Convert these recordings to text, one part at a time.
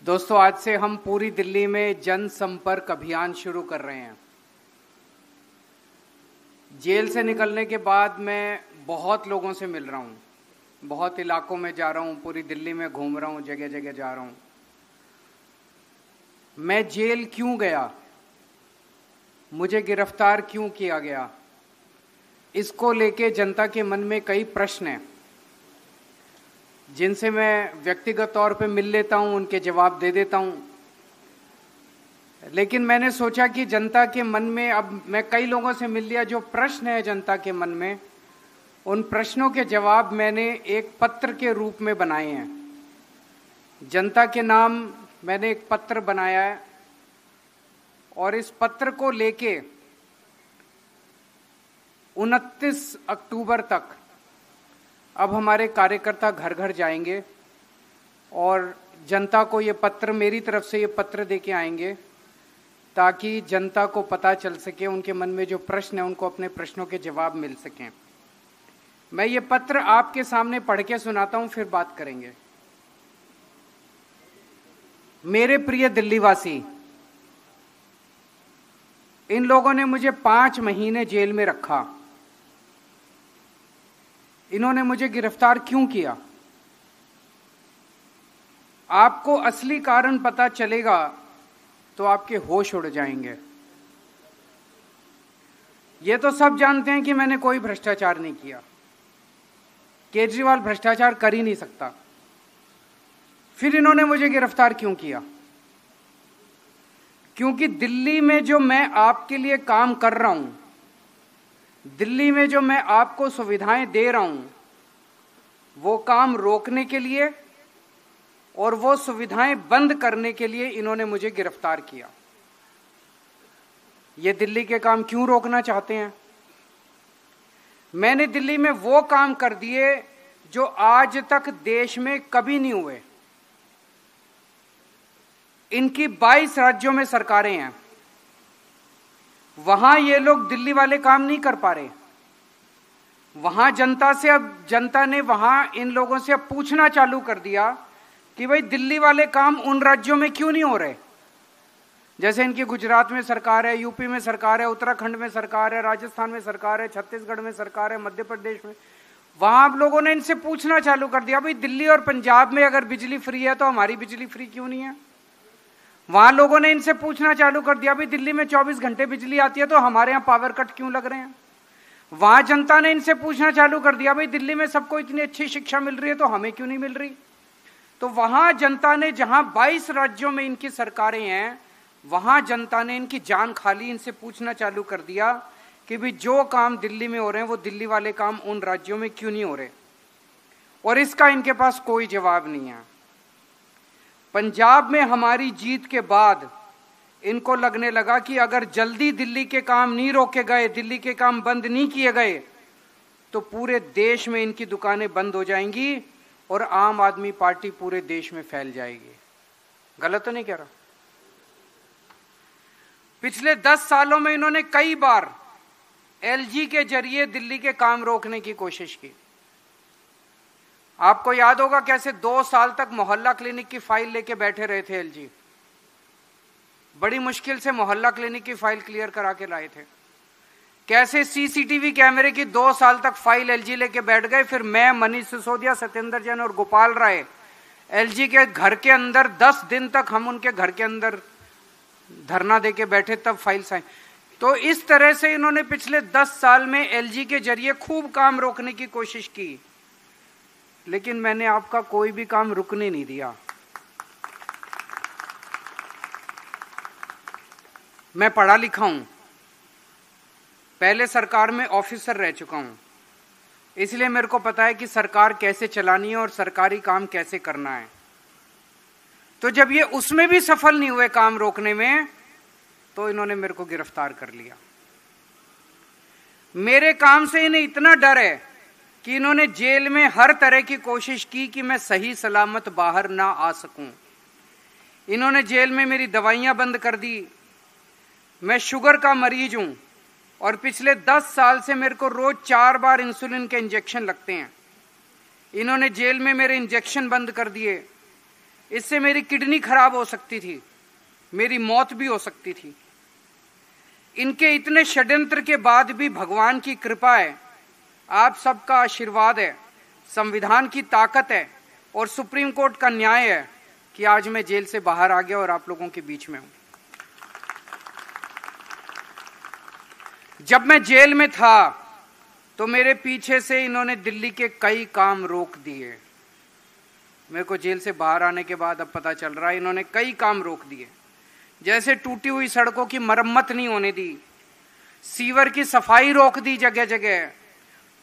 दोस्तों, आज से हम पूरी दिल्ली में जनसंपर्क अभियान शुरू कर रहे हैं। जेल से निकलने के बाद मैं बहुत लोगों से मिल रहा हूँ, बहुत इलाकों में जा रहा हूँ, पूरी दिल्ली में घूम रहा हूँ, जगह जगह जा रहा हूँ। मैं जेल क्यों गया, मुझे गिरफ्तार क्यों किया गया, इसको लेके जनता के मन में कई प्रश्न हैं, जिनसे मैं व्यक्तिगत तौर पे मिल लेता हूं, उनके जवाब दे देता हूं। लेकिन मैंने सोचा कि जनता के मन में, अब मैं कई लोगों से मिल लिया, जो प्रश्न है जनता के मन में, उन प्रश्नों के जवाब मैंने एक पत्र के रूप में बनाए हैं। जनता के नाम मैंने एक पत्र बनाया है और इस पत्र को लेके 29 अक्टूबर तक अब हमारे कार्यकर्ता घर घर जाएंगे और जनता को ये पत्र, मेरी तरफ से ये पत्र देके आएंगे, ताकि जनता को पता चल सके, उनके मन में जो प्रश्न है उनको अपने प्रश्नों के जवाब मिल सकें। मैं ये पत्र आपके सामने पढ़ के सुनाता हूं, फिर बात करेंगे। मेरे प्रिय दिल्लीवासी, इन लोगों ने मुझे 5 महीने जेल में रखा। इन्होंने मुझे गिरफ्तार क्यों किया? आपको असली कारण पता चलेगा तो आपके होश उड़ जाएंगे। ये तो सब जानते हैं कि मैंने कोई भ्रष्टाचार नहीं किया। केजरीवाल भ्रष्टाचार कर ही नहीं सकता। फिर इन्होंने मुझे गिरफ्तार क्यों किया? क्योंकि दिल्ली में जो मैं आपके लिए काम कर रहा हूं, दिल्ली में जो मैं आपको सुविधाएं दे रहा हूं, वो काम रोकने के लिए और वो सुविधाएं बंद करने के लिए इन्होंने मुझे गिरफ्तार किया। ये दिल्ली के काम क्यों रोकना चाहते हैं? मैंने दिल्ली में वो काम कर दिए जो आज तक देश में कभी नहीं हुए। इनकी 22 राज्यों में सरकारें हैं, वहां ये लोग दिल्ली वाले काम नहीं कर पा रहे। वहां जनता ने वहां इन लोगों से अब पूछना चालू कर दिया कि भाई दिल्ली वाले काम उन राज्यों में क्यों नहीं हो रहे। जैसे इनकी गुजरात में सरकार है, यूपी में सरकार है, उत्तराखंड में सरकार है, राजस्थान में सरकार है, छत्तीसगढ़ में सरकार है, मध्य प्रदेश में। वहां आप लोगों ने इनसे पूछना चालू कर दिया, भाई दिल्ली और पंजाब में अगर बिजली फ्री है तो हमारी बिजली फ्री क्यों नहीं है। वहां लोगों ने इनसे पूछना चालू कर दिया, भाई दिल्ली में 24 घंटे बिजली आती है तो हमारे यहां पावर कट क्यों लग रहे हैं। वहां जनता ने इनसे पूछना चालू कर दिया, भाई दिल्ली में सबको इतनी अच्छी शिक्षा मिल रही है तो हमें क्यों नहीं मिल रही। तो वहां जनता ने, जहां 22 राज्यों में इनकी सरकारें हैं, वहां जनता ने इनकी जान खा ली। इनसे पूछना चालू कर दिया कि भाई जो काम दिल्ली में हो रहे हैं वो दिल्ली वाले काम उन राज्यों में क्यों नहीं हो रहे। और इसका इनके पास कोई जवाब नहीं है। पंजाब में हमारी जीत के बाद इनको लगने लगा कि अगर जल्दी दिल्ली के काम नहीं रोके गए, दिल्ली के काम बंद नहीं किए गए, तो पूरे देश में इनकी दुकानें बंद हो जाएंगी और आम आदमी पार्टी पूरे देश में फैल जाएगी। गलत तो नहीं कह रहा? पिछले 10 सालों में इन्होंने कई बार एलजी के जरिए दिल्ली के काम रोकने की कोशिश की। आपको याद होगा कैसे 2 साल तक मोहल्ला क्लिनिक की फाइल लेके बैठे रहे थे एलजी। बड़ी मुश्किल से मोहल्ला क्लिनिक की फाइल क्लियर करा के लाए थे। कैसे सीसीटीवी कैमरे की 2 साल तक फाइल एलजी लेके बैठ गए। फिर मैं, मनीष सिसोदिया, सत्येंद्र जैन और गोपाल राय एलजी के घर के अंदर 10 दिन तक हम उनके घर के अंदर धरना देके बैठे, तब फाइल साइन। तो इस तरह से इन्होंने पिछले 10 साल में एलजी के जरिए खूब काम रोकने की कोशिश की, लेकिन मैंने आपका कोई भी काम रुकने नहीं दिया। मैं पढ़ा लिखा हूं, पहले सरकार में ऑफिसर रह चुका हूं, इसलिए मेरे को पता है कि सरकार कैसे चलानी है और सरकारी काम कैसे करना है। तो जब ये उसमें भी सफल नहीं हुए काम रोकने में, तो इन्होंने मेरे को गिरफ्तार कर लिया। मेरे काम से इन्हें इतना डर है कि इन्होंने जेल में हर तरह की कोशिश की कि मैं सही सलामत बाहर ना आ सकूं। इन्होंने जेल में मेरी दवाइयां बंद कर दी। मैं शुगर का मरीज हूं और पिछले 10 साल से मेरे को रोज 4 बार इंसुलिन के इंजेक्शन लगते हैं। इन्होंने जेल में मेरे इंजेक्शन बंद कर दिए। इससे मेरी किडनी खराब हो सकती थी, मेरी मौत भी हो सकती थी। इनके इतने षड्यंत्र के बाद भी भगवान की कृपा है, आप सबका आशीर्वाद है, संविधान की ताकत है और सुप्रीम कोर्ट का न्याय है कि आज मैं जेल से बाहर आ गया और आप लोगों के बीच में हूं। जब मैं जेल में था तो मेरे पीछे से इन्होंने दिल्ली के कई काम रोक दिए। मेरे को जेल से बाहर आने के बाद अब पता चल रहा है इन्होंने कई काम रोक दिए, जैसे टूटी हुई सड़कों की मरम्मत नहीं होने दी, सीवर की सफाई रोक दी जगह जगह,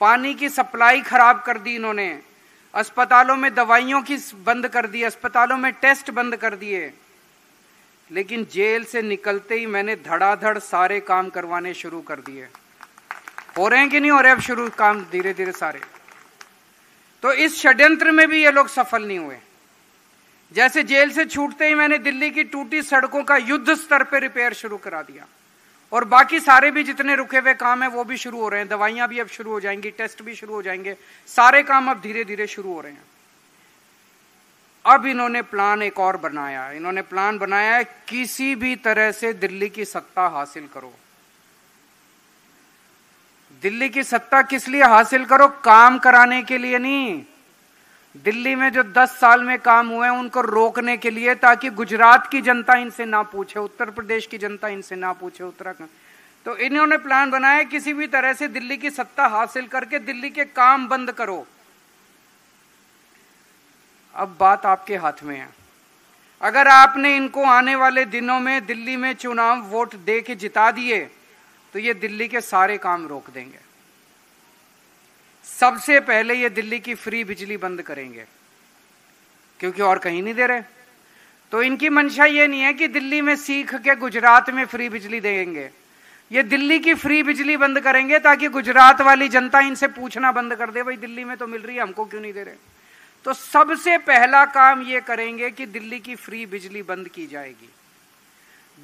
पानी की सप्लाई खराब कर दी इन्होंने, अस्पतालों में दवाइयों की बंद कर दी, अस्पतालों में टेस्ट बंद कर दिए। लेकिन जेल से निकलते ही मैंने धड़ाधड़ सारे काम करवाने शुरू कर दिए। हो रहे हैं कि नहीं हो रहे अब शुरू काम धीरे धीरे सारे? तो इस षड्यंत्र में भी ये लोग सफल नहीं हुए। जैसे जेल से छूटते ही मैंने दिल्ली की टूटी सड़कों का युद्ध स्तर पे रिपेयर शुरू करा दिया और बाकी सारे भी जितने रुके हुए काम है वो भी शुरू हो रहे हैं, दवाइयां भी अब शुरू हो जाएंगी, टेस्ट भी शुरू हो जाएंगे, सारे काम अब धीरे धीरे शुरू हो रहे हैं। अब इन्होंने प्लान एक और बनाया, इन्होंने प्लान बनाया है किसी भी तरह से दिल्ली की सत्ता हासिल करो। दिल्ली की सत्ता किस लिए हासिल करो? काम कराने के लिए नहीं। दिल्ली में जो 10 साल में काम हुए हैं उनको रोकने के लिए, ताकि गुजरात की जनता इनसे ना पूछे, उत्तर प्रदेश की जनता इनसे ना पूछे, उत्तराखंड। तो इन्होंने प्लान बनाया किसी भी तरह से दिल्ली की सत्ता हासिल करके दिल्ली के काम बंद करो। अब बात आपके हाथ में है। अगर आपने इनको आने वाले दिनों में दिल्ली में चुनाव वोट दे के जिता दिए तो ये दिल्ली के सारे काम रोक देंगे। सबसे पहले ये दिल्ली की फ्री बिजली बंद करेंगे, क्योंकि और कहीं नहीं दे रहे। तो इनकी मंशा ये नहीं है कि दिल्ली में सीख के गुजरात में फ्री बिजली देंगे, ये दिल्ली की फ्री बिजली बंद करेंगे ताकि गुजरात वाली जनता इनसे पूछना बंद कर दे, भाई दिल्ली में तो मिल रही है, हमको क्यों नहीं दे रहे। तो सबसे पहला काम ये करेंगे कि दिल्ली की फ्री बिजली बंद की जाएगी।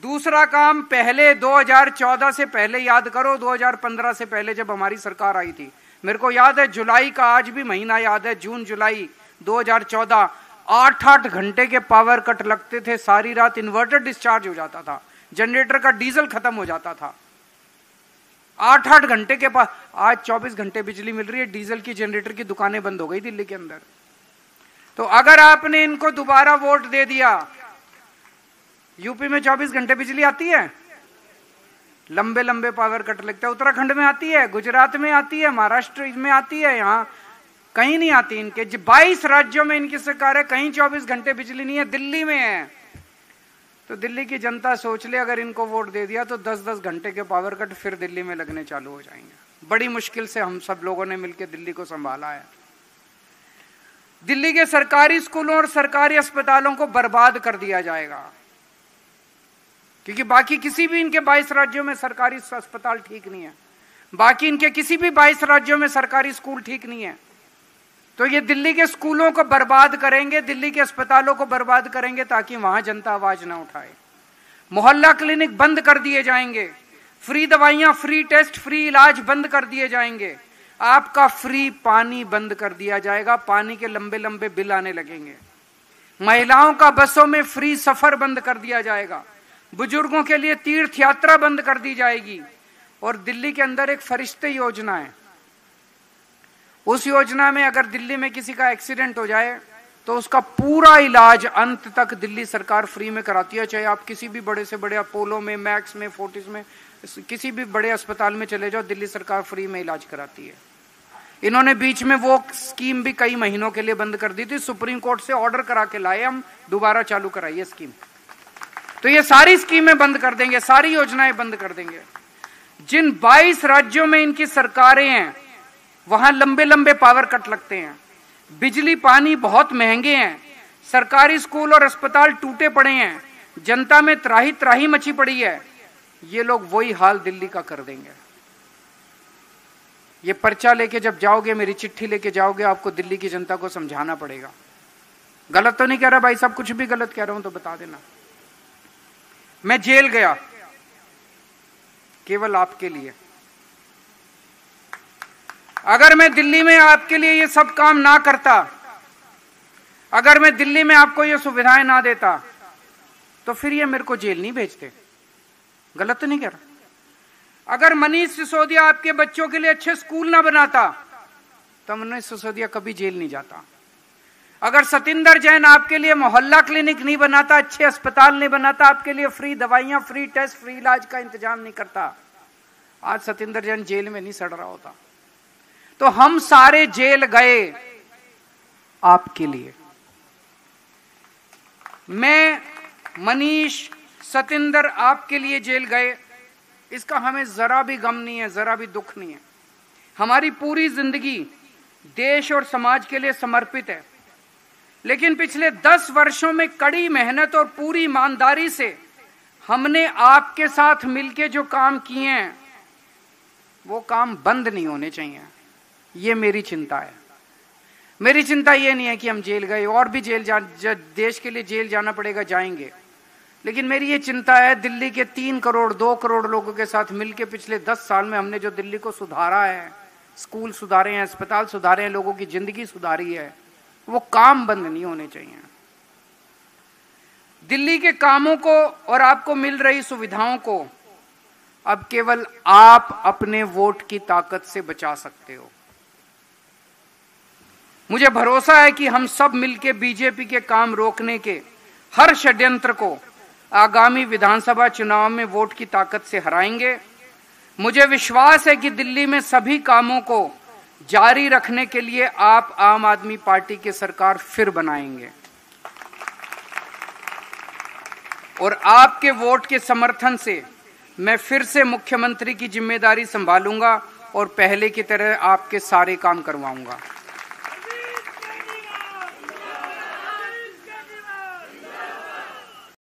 दूसरा काम, पहले 2014 से पहले याद करो, 2015 से पहले जब हमारी सरकार आई थी, मेरे को याद है जुलाई का आज भी महीना याद है, जून जुलाई 2014, 8-8 घंटे के पावर कट लगते थे, सारी रात इन्वर्टर डिस्चार्ज हो जाता था, जनरेटर का डीजल खत्म हो जाता था। 8-8 घंटे के पास, आज 24 घंटे बिजली मिल रही है। डीजल की जनरेटर की दुकानें बंद हो गई दिल्ली के अंदर। तो अगर आपने इनको दोबारा वोट दे दिया, यूपी में 24 घंटे बिजली आती है, लंबे लंबे पावर कट लगते हैं, उत्तराखंड में आती है, गुजरात में आती है, महाराष्ट्र में आती है, यहाँ कहीं नहीं आती। इनके 22 राज्यों में इनकी सरकार है, कहीं 24 घंटे बिजली नहीं है, दिल्ली में है। तो दिल्ली की जनता सोच ले, अगर इनको वोट दे दिया तो 10-10 घंटे के पावर कट फिर दिल्ली में लगने चालू हो जाएंगे। बड़ी मुश्किल से हम सब लोगों ने मिलकर दिल्ली को संभाला है। दिल्ली के सरकारी स्कूलों और सरकारी अस्पतालों को बर्बाद कर दिया जाएगा, क्योंकि बाकी किसी भी इनके 22 राज्यों में सरकारी अस्पताल ठीक नहीं है, बाकी इनके किसी भी 22 राज्यों में सरकारी स्कूल ठीक नहीं है। तो ये दिल्ली के स्कूलों को बर्बाद करेंगे, दिल्ली के अस्पतालों को बर्बाद करेंगे, ताकि वहां जनता आवाज ना उठाए। मोहल्ला क्लिनिक बंद कर दिए जाएंगे, फ्री दवाइयां, फ्री टेस्ट, फ्री इलाज बंद कर दिए जाएंगे, आपका फ्री पानी बंद कर दिया जाएगा, पानी के लंबे लंबे बिल आने लगेंगे। महिलाओं का बसों में फ्री सफर बंद कर दिया जाएगा, बुजुर्गों के लिए तीर्थ यात्रा बंद कर दी जाएगी। और दिल्ली के अंदर एक फरिश्ते योजना है, उस योजना में अगर दिल्ली में किसी का एक्सीडेंट हो जाए तो उसका पूरा इलाज अंत तक दिल्ली सरकार फ्री में कराती है। चाहे आप किसी भी बड़े से बड़े अपोलो में, मैक्स में, फोर्टिस में, किसी भी बड़े अस्पताल में चले जाओ, दिल्ली सरकार फ्री में इलाज कराती है। इन्होंने बीच में वो स्कीम भी कई महीनों के लिए बंद कर दी थी, सुप्रीम कोर्ट से ऑर्डर करा के लाए, हम दोबारा चालू कराइए स्कीम। तो ये सारी स्कीमें बंद कर देंगे, सारी योजनाएं बंद कर देंगे। जिन 22 राज्यों में इनकी सरकारें हैं वहां लंबे लंबे पावर कट लगते हैं, बिजली पानी बहुत महंगे हैं, सरकारी स्कूल और अस्पताल टूटे पड़े हैं, जनता में त्राही त्राही मची पड़ी है। ये लोग वही हाल दिल्ली का कर देंगे। ये पर्चा लेके जब जाओगे, मेरी चिट्ठी लेके जाओगे, आपको दिल्ली की जनता को समझाना पड़ेगा। गलत तो नहीं कह रहा भाई साहब, कुछ भी गलत कह रहा हूं तो बता देना। मैं जेल गया केवल आपके लिए। अगर मैं दिल्ली में आपके लिए ये सब काम ना करता अगर मैं दिल्ली में आपको ये सुविधाएं ना देता तो फिर ये मेरे को जेल नहीं भेजते। गलत तो नहीं कह रहा। अगर मनीष सिसोदिया आपके बच्चों के लिए अच्छे स्कूल ना बनाता तो मनीष सिसोदिया कभी जेल नहीं जाता। अगर सतिंदर जैन आपके लिए मोहल्ला क्लिनिक नहीं बनाता, अच्छे अस्पताल नहीं बनाता, आपके लिए फ्री दवाइयां, फ्री टेस्ट, फ्री इलाज का इंतजाम नहीं करता, आज सतिंदर जैन जेल में नहीं सड़ रहा होता। तो हम सारे जेल गए आपके लिए। मैं, मनीष, सतिंदर आपके लिए जेल गए, इसका हमें जरा भी गम नहीं है, जरा भी दुख नहीं है। हमारी पूरी जिंदगी देश और समाज के लिए समर्पित है। लेकिन पिछले 10 वर्षों में कड़ी मेहनत और पूरी ईमानदारी से हमने आपके साथ मिलके जो काम किए हैं वो काम बंद नहीं होने चाहिए। ये मेरी चिंता है। मेरी चिंता ये नहीं है कि हम जेल गए, और भी देश के लिए जेल जाना पड़ेगा, जाएंगे। लेकिन मेरी ये चिंता है, दिल्ली के 3 करोड़ 2 करोड़ लोगों के साथ मिलके पिछले 10 साल में हमने जो दिल्ली को सुधारा है, स्कूल सुधारे हैं, अस्पताल सुधारे हैं, लोगों की जिंदगी सुधारी है, वो काम बंद नहीं होने चाहिए। दिल्ली के कामों को और आपको मिल रही सुविधाओं को अब केवल आप अपने वोट की ताकत से बचा सकते हो। मुझे भरोसा है कि हम सब मिलकर बीजेपी के काम रोकने के हर षड्यंत्र को आगामी विधानसभा चुनाव में वोट की ताकत से हराएंगे। मुझे विश्वास है कि दिल्ली में सभी कामों को जारी रखने के लिए आप आम आदमी पार्टी की सरकार फिर बनाएंगे और आपके वोट के समर्थन से मैं फिर से मुख्यमंत्री की जिम्मेदारी संभालूंगा और पहले की तरह आपके सारे काम करवाऊंगा।